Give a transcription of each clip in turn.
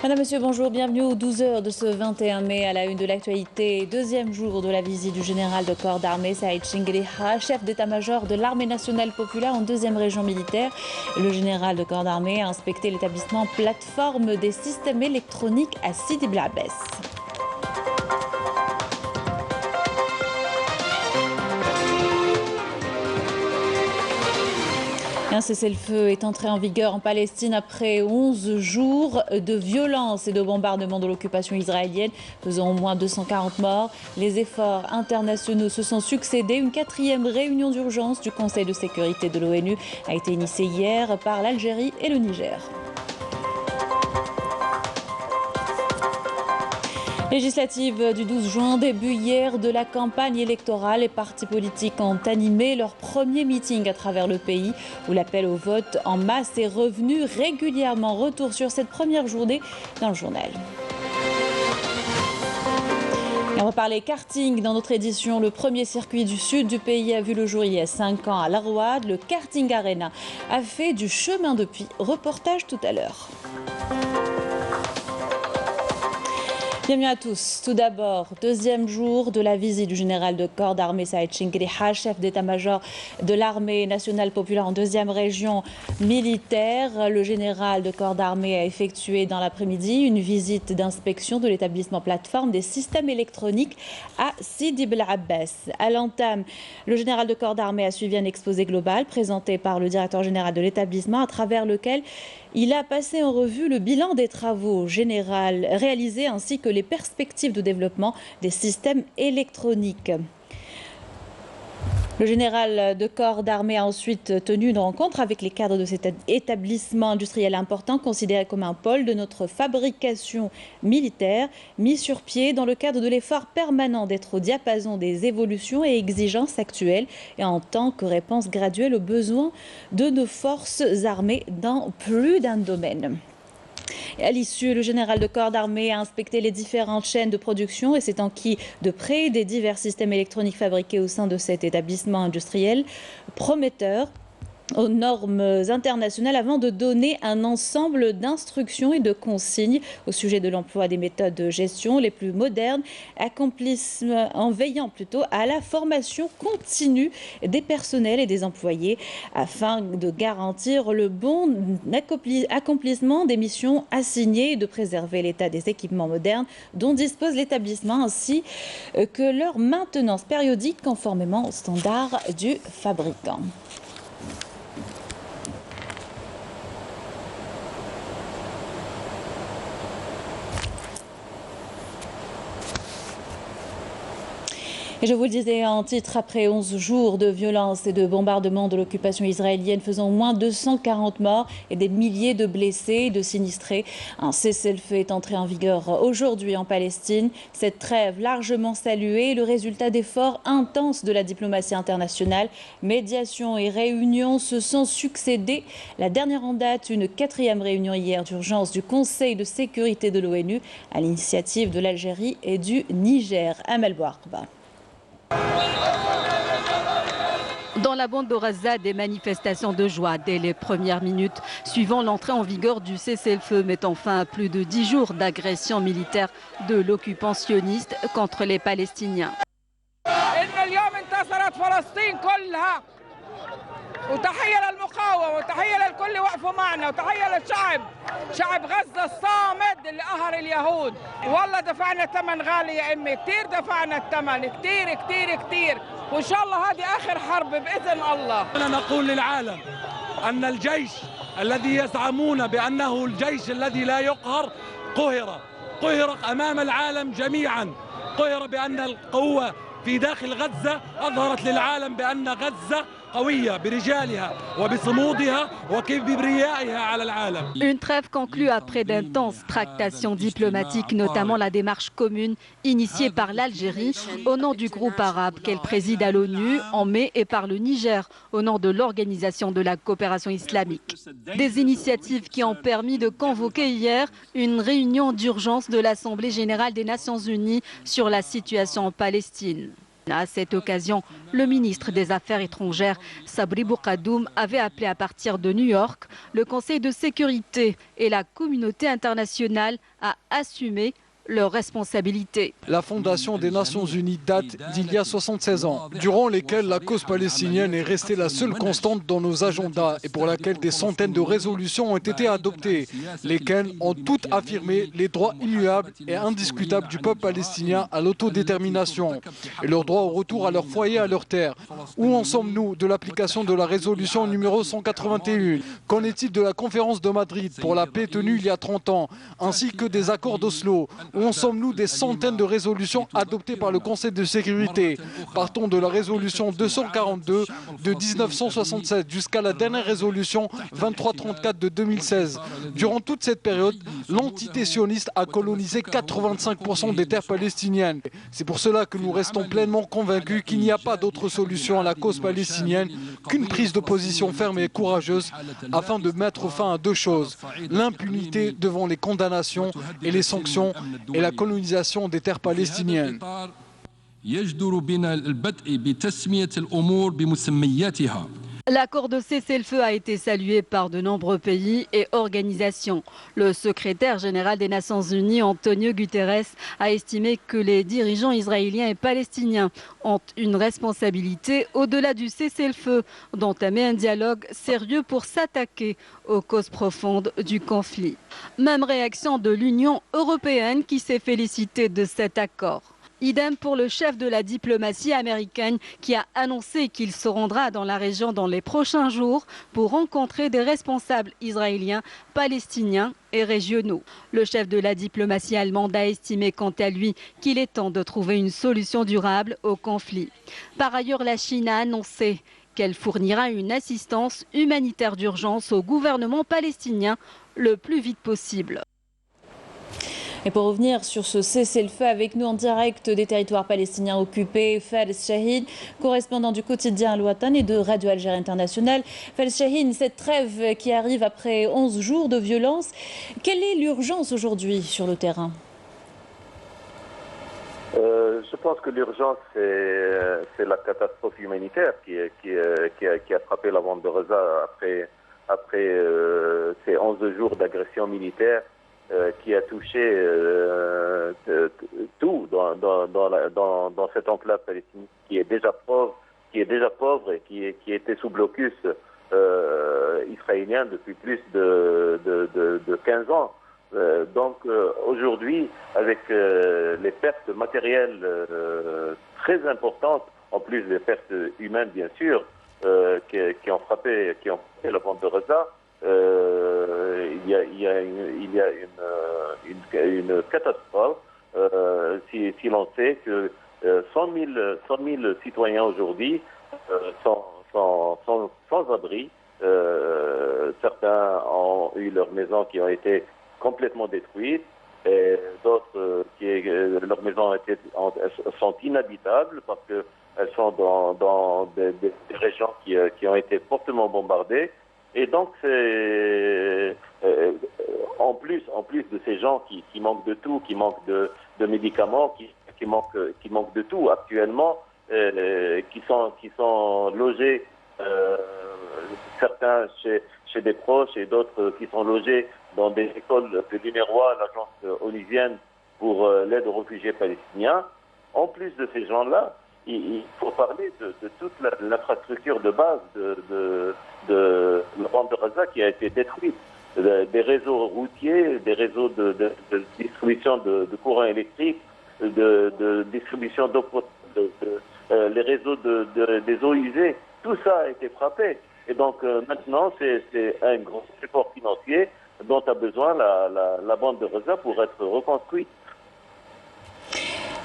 Madame, Monsieur, bonjour, bienvenue aux 12 heures de ce 21 mai à la une de l'actualité. Deuxième jour de la visite du général de corps d'armée Saïd Chingueliha, chef d'état-major de l'armée nationale populaire en deuxième région militaire. Le général de corps d'armée a inspecté l'établissement plateforme des systèmes électroniques à Sidi Bel Abbès. Un cessez-le-feu est entré en vigueur en Palestine après 11 jours de violence et de bombardements de l'occupation israélienne, faisant au moins 240 morts. Les efforts internationaux se sont succédés. Une quatrième réunion d'urgence du Conseil de sécurité de l'ONU a été initiée hier par l'Algérie et le Niger. Législative du 12 juin, début hier de la campagne électorale. Les partis politiques ont animé leur premier meeting à travers le pays où l'appel au vote en masse est revenu régulièrement. Retour sur cette première journée dans le journal. Et on va parler karting dans notre édition. Le premier circuit du sud du pays a vu le jour il y a 5 ans à l'Arouad. Le Karting Arena a fait du chemin depuis. Reportage tout à l'heure. Bienvenue à tous. Tout d'abord, deuxième jour de la visite du général de corps d'armée Saïd Chingueliha, chef d'état-major de l'armée nationale populaire en deuxième région militaire. Le général de corps d'armée a effectué dans l'après-midi une visite d'inspection de l'établissement plateforme des systèmes électroniques à Sidi Bel Abbès. À l'entame, le général de corps d'armée a suivi un exposé global présenté par le directeur général de l'établissement à travers lequel il a passé en revue le bilan des travaux généraux réalisés ainsi que les perspectives de développement des systèmes électroniques. Le général de corps d'armée a ensuite tenu une rencontre avec les cadres de cet établissement industriel important considéré comme un pôle de notre fabrication militaire, mis sur pied dans le cadre de l'effort permanent d'être au diapason des évolutions et exigences actuelles et en tant que réponse graduelle aux besoins de nos forces armées dans plus d'un domaine. Et à l'issue, le général de corps d'armée a inspecté les différentes chaînes de production et s'est enquis de près des divers systèmes électroniques fabriqués au sein de cet établissement industriel prometteur aux normes internationales avant de donner un ensemble d'instructions et de consignes au sujet de l'emploi des méthodes de gestion les plus modernes, en veillant plutôt à la formation continue des personnels et des employés afin de garantir le bon accomplissement des missions assignées et de préserver l'état des équipements modernes dont dispose l'établissement ainsi que leur maintenance périodique conformément aux standards du fabricant. Et je vous le disais en titre, après 11 jours de violence et de bombardements de l'occupation israélienne faisant au moins 240 morts et des milliers de blessés et de sinistrés, un cessez-le-feu est entré en vigueur aujourd'hui en Palestine. Cette trêve largement saluée est le résultat d'efforts intenses de la diplomatie internationale. Médiation et réunions se sont succédées. La dernière en date, une quatrième réunion hier d'urgence du Conseil de sécurité de l'ONU à l'initiative de l'Algérie et du Niger. Amel Bouarba. Dans la bande de Gaza, des manifestations de joie dès les premières minutes, suivant l'entrée en vigueur du cessez-le-feu mettant fin à plus de 10 jours d'agression militaire de l'occupant sioniste contre les Palestiniens. وتحية للمقاومة وتحية للكل وقفوا معنا وتحية للشعب شعب غزة الصامد اللي قهر اليهود والله دفعنا ثمن غالي يا أمي كتير دفعنا الثمن كتير كتير كتير وإن شاء الله هذه آخر حرب بإذن الله. أنا نقول للعالم أن الجيش الذي يزعمون بأنه الجيش الذي لا يقهر قهر أمام العالم جميعا قهر بأن القوة في داخل غزة أظهرت للعالم بأن غزة قوية برجالها وبصمودها وكبريائها على العالم. Une trêve conclue après d'intenses tractations diplomatiques, notamment la démarche commune initiée par l'Algérie au nom du groupe arabe qu'elle préside à l'ONU en mai et par le Niger au nom de l'Organisation de la coopération islamique. Des initiatives qui ont permis de convoquer hier une réunion d'urgence de l'Assemblée générale des Nations unies sur la situation en Palestine. À cette occasion, le ministre des Affaires étrangères, Sabri Boukadoum, avait appelé à partir de New York le Conseil de sécurité et la communauté internationale à assumer leurs responsabilités. La fondation des Nations Unies date d'il y a 76 ans, durant lesquels la cause palestinienne est restée la seule constante dans nos agendas et pour laquelle des centaines de résolutions ont été adoptées, lesquelles ont toutes affirmé les droits immuables et indiscutables du peuple palestinien à l'autodétermination et leur droit au retour à leur foyer, à leur terre. Où en sommes-nous de l'application de la résolution numéro 181? Qu'en est-il de la conférence de Madrid pour la paix tenue il y a 30 ans, ainsi que des accords d'Oslo? Où en sommes-nous des centaines de résolutions adoptées par le Conseil de sécurité? Partons de la résolution 242 de 1967 jusqu'à la dernière résolution 2334 de 2016. Durant toute cette période, l'entité sioniste a colonisé 85% des terres palestiniennes. C'est pour cela que nous restons pleinement convaincus qu'il n'y a pas d'autre solution à la cause palestinienne qu'une prise de position ferme et courageuse afin de mettre fin à deux choses: l'impunité devant les condamnations et les sanctions et la colonisation des terres palestiniennes. L'accord de cessez-le-feu a été salué par de nombreux pays et organisations. Le secrétaire général des Nations Unies, Antonio Guterres, a estimé que les dirigeants israéliens et palestiniens ont une responsabilité au-delà du cessez-le-feu, d'entamer un dialogue sérieux pour s'attaquer aux causes profondes du conflit. Même réaction de l'Union européenne qui s'est félicitée de cet accord. Idem pour le chef de la diplomatie américaine qui a annoncé qu'il se rendra dans la région dans les prochains jours pour rencontrer des responsables israéliens, palestiniens et régionaux. Le chef de la diplomatie allemande a estimé quant à lui qu'il est temps de trouver une solution durable au conflit. Par ailleurs, la Chine a annoncé qu'elle fournira une assistance humanitaire d'urgence au gouvernement palestinien le plus vite possible. Et pour revenir sur ce cessez-le-feu, avec nous en direct des territoires palestiniens occupés, Fares Chahine, correspondant du quotidien Al-Watan et de Radio Algérie Internationale. Fares Chahine, cette trêve qui arrive après 11 jours de violence, quelle est l'urgence aujourd'hui sur le terrain? Je pense que l'urgence, c'est la catastrophe humanitaire qui a frappé la bande de Gaza après ces 11 jours d'agression militaire qui a touché tout dans cette enclave palestinienne qui est déjà pauvre et qui était sous blocus israélien depuis plus de 15 ans. Donc aujourd'hui, avec les pertes matérielles très importantes, en plus des pertes humaines bien sûr, qui ont frappé la bande de Gaza, il y a une catastrophe si l'on sait que 100 000 citoyens aujourd'hui sont sans abri. Certains ont eu leurs maisons qui ont été complètement détruites et d'autres leurs maisons sont inhabitables parce qu'elles sont dans des régions qui ont été fortement bombardées. Et donc, en plus de ces gens qui manquent de tout, qui manquent de médicaments, qui manquent de tout actuellement, qui sont logés, certains chez des proches et d'autres qui sont logés dans des écoles de l'UNRWA, l'agence onusienne pour l'aide aux réfugiés palestiniens. En plus de ces gens-là, il faut parler de toute l'infrastructure de base de la bande de Gaza qui a été détruite. Des réseaux routiers, des réseaux de distribution de courant électrique, de distribution d'eau potable, les réseaux des eaux usées, tout ça a été frappé. Et donc maintenant, c'est un grand effort financier dont a besoin la bande de Gaza pour être reconstruite.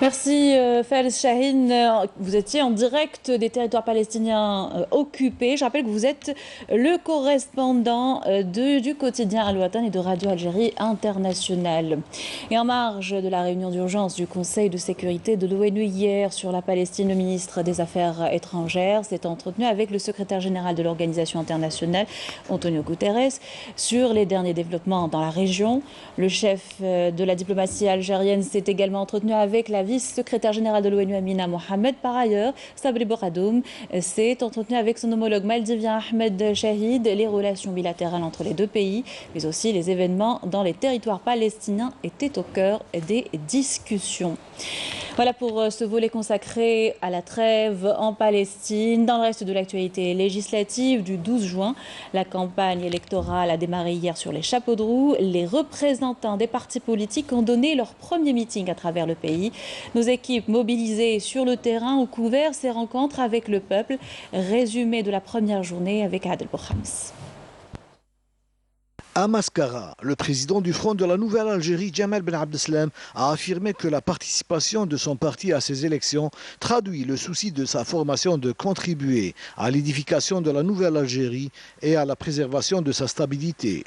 Merci Fares Chahine. Vous étiez en direct des territoires palestiniens occupés. Je rappelle que vous êtes le correspondant du quotidien Al-Watan et de Radio Algérie Internationale. Et en marge de la réunion d'urgence du Conseil de sécurité de l'ONU hier sur la Palestine, le ministre des Affaires étrangères s'est entretenu avec le secrétaire général de l'organisation internationale, Antonio Guterres, sur les derniers développements dans la région. Le chef de la diplomatie algérienne s'est également entretenu avec la vice-secrétaire général de l'ONU Amina Mohamed. Par ailleurs, Sabri Bouradoum s'est entretenu avec son homologue maldivien Ahmed Shahid. Les relations bilatérales entre les deux pays, mais aussi les événements dans les territoires palestiniens étaient au cœur des discussions. Voilà pour ce volet consacré à la trêve en Palestine. Dans le reste de l'actualité législative du 12 juin, la campagne électorale a démarré hier sur les chapeaux de roue. Les représentants des partis politiques ont donné leur premier meeting à travers le pays. Nos équipes mobilisées sur le terrain ont couvert ces rencontres avec le peuple. Résumé de la première journée avec Adel Bouhams. À Mascara, le président du Front de la Nouvelle Algérie, Jamal Ben Abdeslam, a affirmé que la participation de son parti à ces élections traduit le souci de sa formation de contribuer à l'édification de la Nouvelle Algérie et à la préservation de sa stabilité.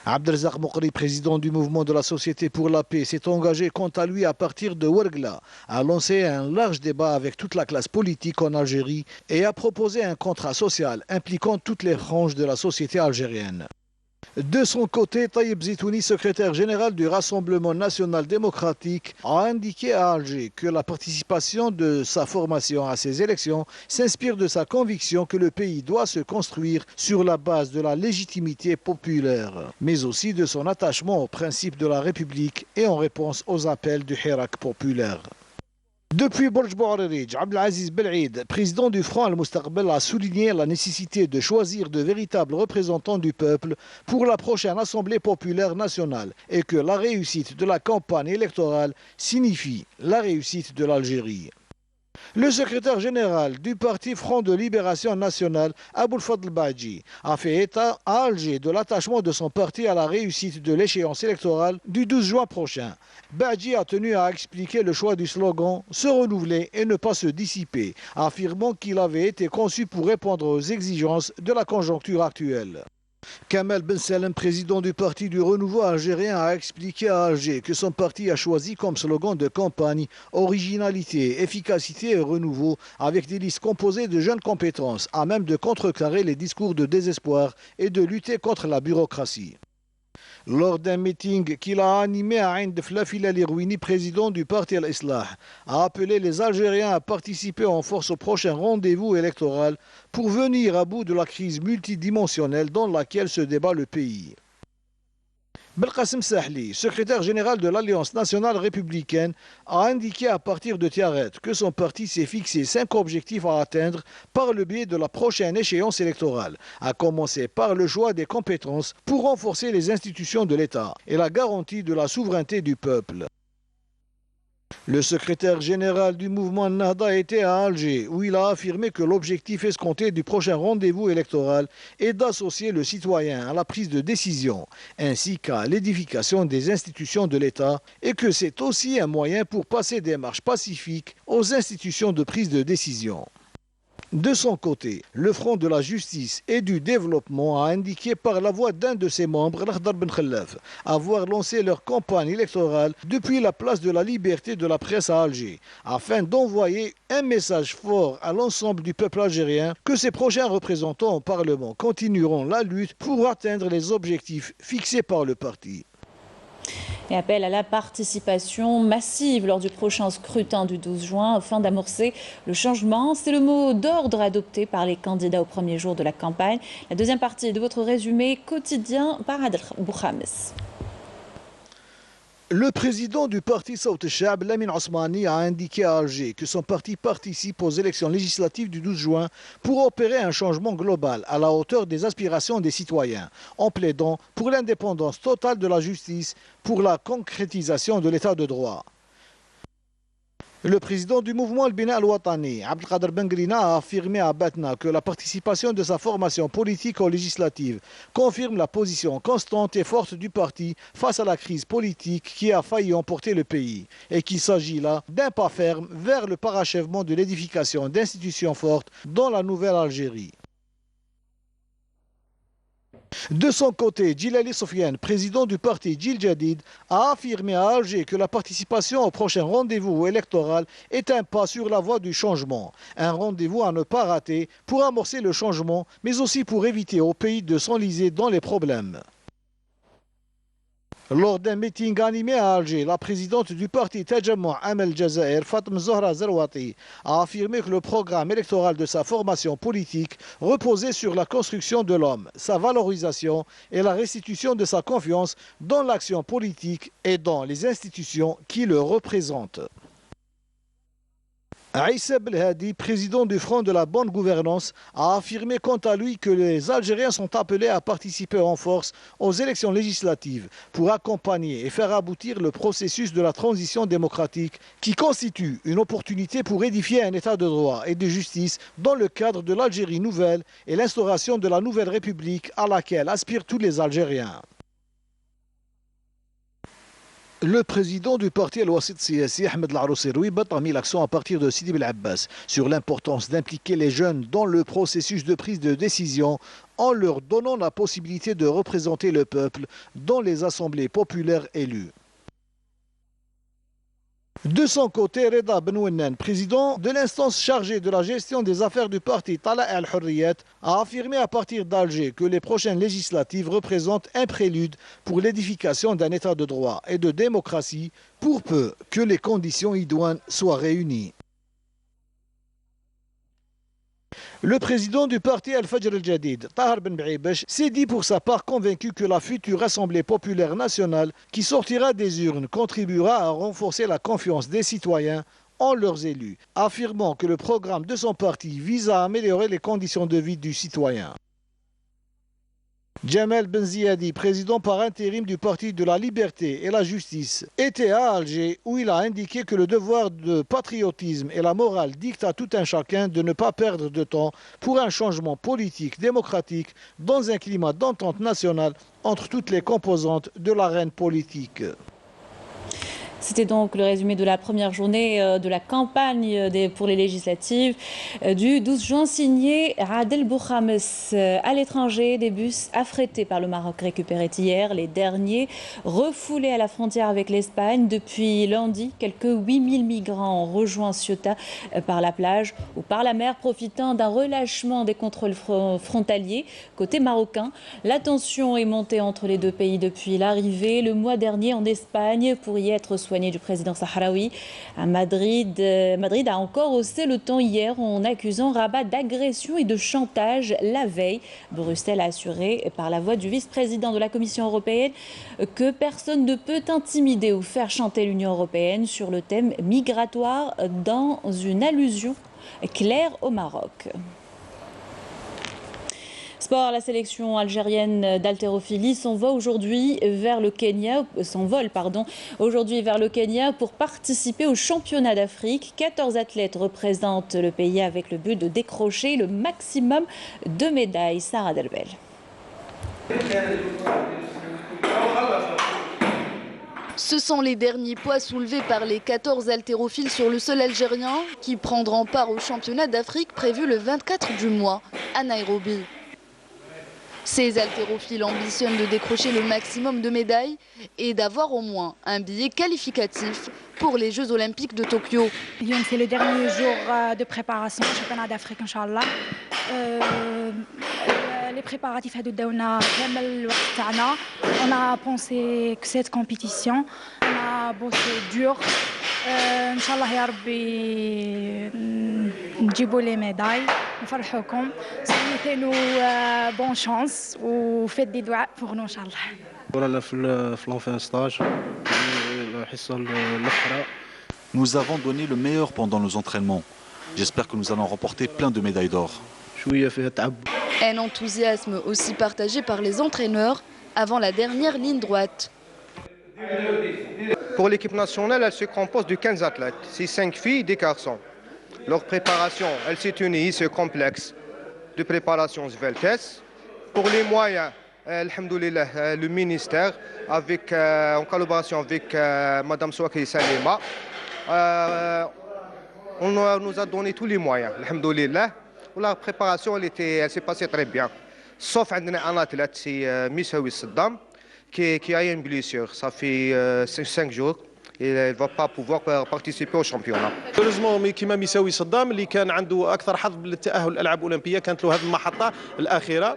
Abdelrazak Moukri, président du mouvement de la Société pour la paix, s'est engagé quant à lui à partir de Ouargla à lancer un large débat avec toute la classe politique en Algérie et à proposer un contrat social impliquant toutes les franges de la société algérienne. De son côté, Taïb Zitouni, secrétaire général du Rassemblement national démocratique, a indiqué à Alger que la participation de sa formation à ces élections s'inspire de sa conviction que le pays doit se construire sur la base de la légitimité populaire, mais aussi de son attachement aux principes de la République et en réponse aux appels du Hirak populaire. Depuis Borj Bouarerij, Abdelaziz Bel'Aid, président du Front Al-Moustaqbel, a souligné la nécessité de choisir de véritables représentants du peuple pour la prochaine Assemblée populaire nationale et que la réussite de la campagne électorale signifie la réussite de l'Algérie. Le secrétaire général du parti Front de Libération Nationale, Aboul Fadl Badji, a fait état à Alger de l'attachement de son parti à la réussite de l'échéance électorale du 12 juin prochain. Badji a tenu à expliquer le choix du slogan « Se renouveler et ne pas se dissiper », affirmant qu'il avait été conçu pour répondre aux exigences de la conjoncture actuelle. Kamel Ben Salem, président du Parti du Renouveau algérien, a expliqué à Alger que son parti a choisi comme slogan de campagne « Originalité, efficacité et renouveau » avec des listes composées de jeunes compétences à même de contrecarrer les discours de désespoir et de lutter contre la bureaucratie. Lors d'un meeting qu'il a animé à Ain Flafila Lirouini, président du parti Al-Islah, a appelé les Algériens à participer en force au prochain rendez-vous électoral pour venir à bout de la crise multidimensionnelle dans laquelle se débat le pays. Belkacem Sahli, secrétaire général de l'Alliance nationale républicaine, a indiqué à partir de Tiaret que son parti s'est fixé 5 objectifs à atteindre par le biais de la prochaine échéance électorale, à commencer par le choix des compétences pour renforcer les institutions de l'État et la garantie de la souveraineté du peuple. Le secrétaire général du mouvement Nahda était à Alger, où il a affirmé que l'objectif escompté du prochain rendez-vous électoral est d'associer le citoyen à la prise de décision, ainsi qu'à l'édification des institutions de l'État, et que c'est aussi un moyen pour passer des marches pacifiques aux institutions de prise de décision. De son côté, le Front de la Justice et du Développement a indiqué par la voix d'un de ses membres, Lakhdar Ben Khellaf, avoir lancé leur campagne électorale depuis la place de la liberté de la presse à Alger, afin d'envoyer un message fort à l'ensemble du peuple algérien que ses prochains représentants au Parlement continueront la lutte pour atteindre les objectifs fixés par le parti. Et appelle à la participation massive lors du prochain scrutin du 12 juin afin d'amorcer le changement. C'est le mot d'ordre adopté par les candidats au premier jour de la campagne. La deuxième partie de votre résumé quotidien par Adel Bouhams. Le président du parti Saout al-Shab, Lamine Osmani, a indiqué à Alger que son parti participe aux élections législatives du 12 juin pour opérer un changement global à la hauteur des aspirations des citoyens, en plaidant pour l'indépendance totale de la justice, pour la concrétisation de l'état de droit. Le président du mouvement Al-Bina Al-Watani, Abdelkader Bengrina, a affirmé à Batna que la participation de sa formation politique aux législatives confirme la position constante et forte du parti face à la crise politique qui a failli emporter le pays et qu'il s'agit là d'un pas ferme vers le parachèvement de l'édification d'institutions fortes dans la nouvelle Algérie. De son côté, Djilali Sofiane, président du parti Djil Jadid, a affirmé à Alger que la participation au prochain rendez-vous électoral est un pas sur la voie du changement. Un rendez-vous à ne pas rater pour amorcer le changement, mais aussi pour éviter au pays de s'enliser dans les problèmes. Lors d'un meeting animé à Alger, la présidente du parti Tajamou' Amal Jazair, Fatem Zahra Zerwati, a affirmé que le programme électoral de sa formation politique reposait sur la construction de l'homme, sa valorisation et la restitution de sa confiance dans l'action politique et dans les institutions qui le représentent. Aïssa Belhadi, président du Front de la Bonne Gouvernance, a affirmé quant à lui que les Algériens sont appelés à participer en force aux élections législatives pour accompagner et faire aboutir le processus de la transition démocratique qui constitue une opportunité pour édifier un état de droit et de justice dans le cadre de l'Algérie nouvelle et l'instauration de la nouvelle République à laquelle aspirent tous les Algériens. Le président du parti Al-Wassit Siyasi, Ahmed Al-Aroussi Rouibat, a mis l'accent à partir de Sidi Bel Abbas sur l'importance d'impliquer les jeunes dans le processus de prise de décision en leur donnant la possibilité de représenter le peuple dans les assemblées populaires élues. De son côté, Reda Benouennen, président de l'instance chargée de la gestion des affaires du parti Tala al-Hurriyat, a affirmé à partir d'Alger que les prochaines législatives représentent un prélude pour l'édification d'un état de droit et de démocratie pour peu que les conditions idoines soient réunies. Le président du parti Al-Fajr al-Jadid, Tahar Ben Beibesh, s'est dit pour sa part convaincu que la future Assemblée populaire nationale qui sortira des urnes contribuera à renforcer la confiance des citoyens en leurs élus, affirmant que le programme de son parti vise à améliorer les conditions de vie du citoyen. Djamel Ben Ziadi, président par intérim du Parti de la Liberté et la Justice, était à Alger où il a indiqué que le devoir de patriotisme et la morale dictent à tout un chacun de ne pas perdre de temps pour un changement politique démocratique dans un climat d'entente nationale entre toutes les composantes de l'arène politique. C'était donc le résumé de la première journée de la campagne pour les législatives du 12 juin, signé Adel Bouhames. À l'étranger, des bus affrétés par le Maroc récupérés hier, les derniers refoulés à la frontière avec l'Espagne. Depuis lundi, quelques 8000 migrants ont rejoint Ceuta par la plage ou par la mer, profitant d'un relâchement des contrôles frontaliers côté marocain. La tension est montée entre les deux pays depuis l'arrivée le mois dernier en Espagne pour y être soigné du président sahraoui. À Madrid a encore haussé le ton hier en accusant Rabat d'agression et de chantage la veille. Bruxelles a assuré par la voix du vice-président de la Commission européenne que personne ne peut intimider ou faire chanter l'Union européenne sur le thème migratoire dans une allusion claire au Maroc. Sport, la sélection algérienne d'haltérophilie s'envole aujourd'hui vers le Kenya pour participer au championnat d'Afrique. 14 athlètes représentent le pays avec le but de décrocher le maximum de médailles. Sarah Delbel. Ce sont les derniers poids soulevés par les 14 haltérophiles sur le sol algérien qui prendront part au championnat d'Afrique prévu le 24 du mois à Nairobi. Ces haltérophiles ambitionnent de décrocher le maximum de médailles et d'avoir au moins un billet qualificatif pour les Jeux Olympiques de Tokyo. C'est le dernier jour de préparation au championnat d'Afrique, Inch'Allah. Les préparatifs on a pensé que cette compétition, on a bossé dur. Inch'Allah ya Rabbi نجيبوا les médailles نفرحوكم. Souhaitez-nous bonne chance ou faites des doigts pour nous Inch'Allah. Nous avons donné le meilleur pendant nos entraînements. J'espère que nous allons remporter plein de médailles d'or. Un enthousiasme aussi partagé par les entraîneurs avant la dernière ligne droite. Pour l'équipe nationale, elle se compose de 15 athlètes, c'est 5 filles et des garçons. Leur préparation, elle s'est unie ce complexe de préparation Sveltes. Pour les moyens, alhamdoulilah, le ministère, en collaboration avec Madame Souakri Salima, on nous a donné tous les moyens, alhamdoulilah. La préparation, elle s'est passée très bien. Sauf un athlète, c'est Missaoui Saddam, qui a une blessure. Ça fait 5 jours. Il ne va pas pouvoir participer au championnat. Heureusement كما ميساوي صدام اللي كان عنده اكثر حظ بالتاهل للالعاب الاولمبيه كانت له هذه المحطه الاخيره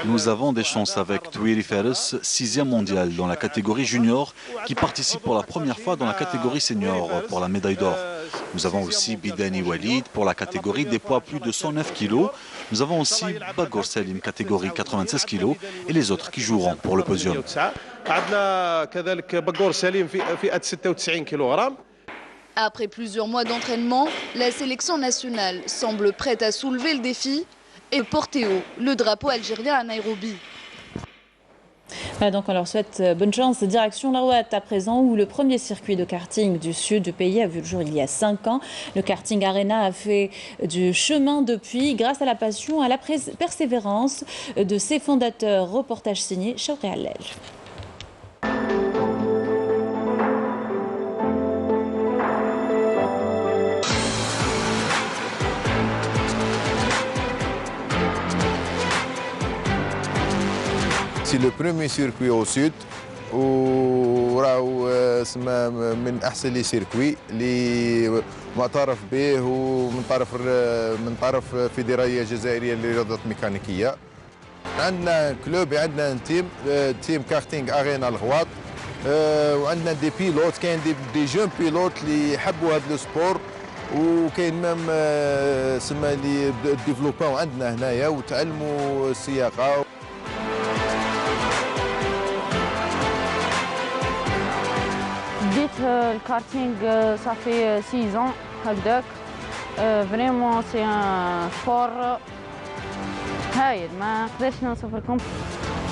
Nous avons des chances avec Touiri Fares, 6e mondial dans la catégorie junior, qui participe pour la première fois dans la catégorie senior pour la médaille d'or. Nous avons aussi Bidani Walid pour la catégorie des poids plus de 109 kg. Nous avons aussi Bagor Salim, catégorie 96 kg, et les autres qui joueront pour le podium. Après plusieurs mois d'entraînement, la sélection nationale semble prête à soulever le défi et porter haut le drapeau algérien à Nairobi. Voilà, donc on leur souhaite bonne chance. Direction Larouat à présent, où le premier circuit de karting du sud du pays a vu le jour il y a 5 ans. Le karting Arena a fait du chemin depuis grâce à la passion, à la persévérance de ses fondateurs. Reportage signé Chaouri Allel. C'est le premier circuit au sud وراهو اسمه من احسن لي سيركوي اللي معترف به ومن طرف فيدراليه جزائريه للرياضات الميكانيكيه. عندنا كلوب، عندنا تيم كارتينغ ارينا الغواط، وعندنا دي بيلوت، كاين دي جون بيلوت اللي يحبوا هذا لو سبور، وكاين مام سما اللي ديفلوباو عندنا هنايا وتعلموا السياقه. Le karting, ça fait 6 ans. Vraiment, c'est un sport هايل ما نقدرش نوصف لكم.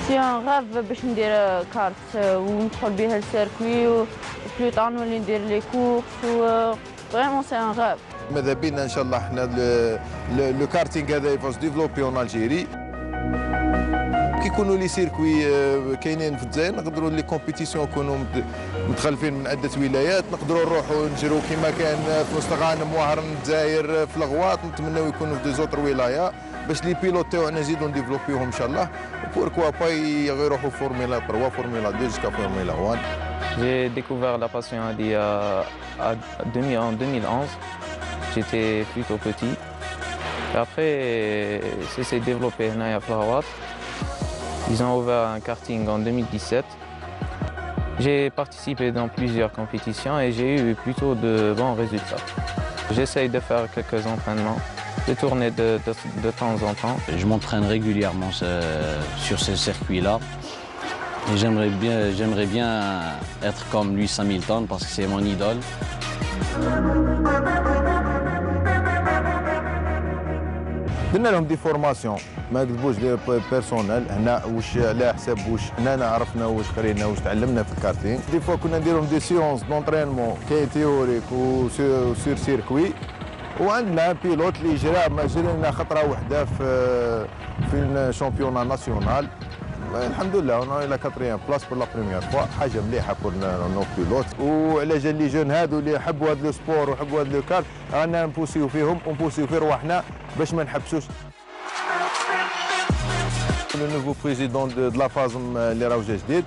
سي ان غاف باش ندير كارت وندخل بها السيركوي وبلو طون نولي ندير لي كورس فريمون سي ان غاف. ماذا بينا ان شاء الله احنا لو كارتينغ هذا يفاز ديفلوبي اون الجيري. كي يكونوا لي سيركوي كاينين في الجزائر نقدروا لي كومبيتيسيون يكونوا متخلفين من عده ولايات، نقدروا نروحوا نجروا كما كان في مستغانم وهران الجزائر في الغواط، نتمنوا يكونوا في دي زوتر ولايات باش لي بيلوت تاعنا نزيدوا نديفلوبيوهم ان شاء الله، بوركوا با يروحوا فورمولا 3 فورمولا 2 جوسكا فورمولا 1. J'ai découvert la passion en 2011. J'étais plutôt petit. Et après, ça s'est développé à Flahawat. Ils ont ouvert un karting en 2017. J'ai participé dans plusieurs compétitions et j'ai eu plutôt de bons résultats. J'essaye de faire quelques entraînements, de tourner de temps en temps. Je m'entraîne régulièrement sur ces circuits-là. Et j'aimerais bien être comme Lewis Hamilton parce que c'est mon idole. درنا لهم دي فورماسيون ما كتبوش دي بيرسونيل هنا واش على حساب واش حنا عرفنا واش قرينا واش تعلمنا في الكارتين. دي فوا كنا نديرهم دي سيونس دونطرينمون كاين تيوريك وسور سيركوي، وعندنا بيلوت اللي جرينا خطره وحده في الشامبيونا ناسيونال. الحمد لله اون لا 4 بلاس بور لا بريميير فوا، حاجه مليحه بور نو بيلوت. وعلى جال لي جون هادو اللي يحبوا هذا لو سبور ويحبوا هذا لو كارت رانا نبوسيو فيهم ونبوسيو في رواحنا باش ما نحبسوش. لو نوفو بريزيدون دو لا فازم اللي راهو جا جديد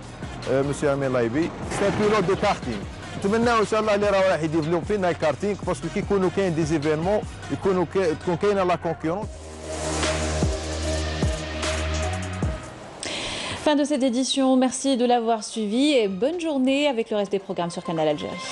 مسيو امين لايبي، سي بيلوت دو كارتينغ. نتمناو ان شاء الله اللي راهو راح يديفلوب فينا الكارتينغ باسكو كي يكونوا كاين دي زيفينمون تكون كاينه لا كونكورونس. Fin de cette édition, merci de l'avoir suivi et bonne journée avec le reste des programmes sur Canal Algérie.